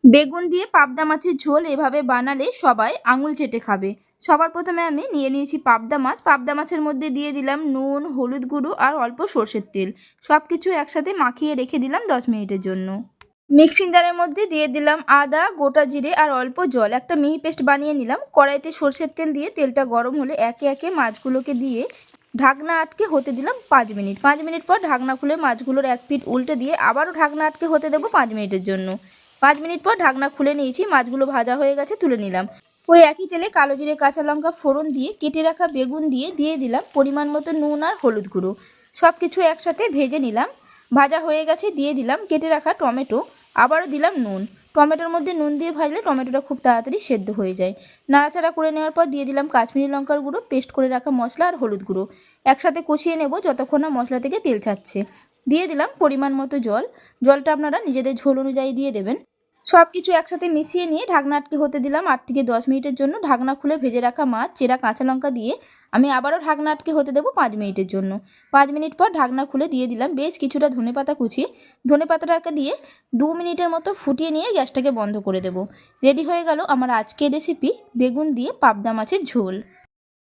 বেগুন দিয়ে পাবদা মাছের ঝোল এভাবে বানালে সবাই আঙুল চেটে খাবে। সবার প্রথমে আমি নিয়ে নিয়েছি পাবদা মাছ। পাবদা মাছের মধ্যে দিয়ে দিলাম নুন, হলুদ গুঁড়ো আর অল্প সর্ষের তেল। সব কিছু একসাথে মাখিয়ে রেখে দিলাম 10 মিনিটের জন্য। মিক্সিং জারের মধ্যে দিয়ে দিলাম আদা, গোটা জিরে আর অল্প জল। একটা মিহি পেস্ট বানিয়ে নিলাম। কড়াইতে সর্ষের তেল দিয়ে তেলটা গরম হলে একে একে মাছগুলোকে দিয়ে ঢাকনা আটকে হতে দিলাম 5 মিনিট। 5 মিনিট পর ঢাকনা খুলে মাছগুলোর এক পিঠ উল্টে দিয়ে আবারও ঢাকনা আটকে হতে দেবো 5 মিনিটের জন্য। 5 মিনিট পর ঢাকনা খুলে নিয়েছি, মাছগুলো ভাজা হয়ে গেছে, তুলে নিলাম। ওই একই তেলে কালো জিরে, কাঁচা লঙ্কা ফোড়ন দিয়ে কেটে রাখা বেগুন দিয়ে দিলাম পরিমাণ মতো নুন আর হলুদ গুঁড়ো। সব কিছু একসাথে ভেজে নিলাম। ভাজা হয়ে গেছে, দিয়ে দিলাম কেটে রাখা টমেটো। আবারও দিলাম নুন। টমেটোর মধ্যে নুন দিয়ে ভাজলে টমেটোটা খুব তাড়াতাড়ি সেদ্ধ হয়ে যায়। নাড়াচাড়া করে নেওয়ার পর দিয়ে দিলাম কাশ্মীরি লঙ্কার গুঁড়ো, পেস্ট করে রাখা মশলা আর হলুদ গুঁড়ো। একসাথে কষিয়ে নেব যতক্ষণ না মশলা থেকে তেল ছাড়ছে। দিয়ে দিলাম পরিমাণ মতো জল। জলটা আপনারা নিজেদের ঝোল অনুযায়ী দিয়ে দেবেন। সব কিছু একসাথে মিশিয়ে নিয়ে ঢাকনা আটকে হতে দিলাম 8 থেকে 10 মিনিটের জন্য। ঢাকনা খুলে ভেজে রাখা মাছ, চেরা কাঁচা লঙ্কা দিয়ে আমি আবারও ঢাকনা আটকে হতে দেবো 5 মিনিটের জন্য। 5 মিনিট পর ঢাকনা খুলে দিয়ে দিলাম বেশ কিছুটা ধনেপাতা কুচি। ধনেপাতাটাকে দিয়ে 2 মিনিটের মতো ফুটিয়ে নিয়ে গ্যাসটাকে বন্ধ করে দেবো। রেডি হয়ে গেল আমার আজকের রেসিপি বেগুন দিয়ে পাবদা মাছের ঝোল।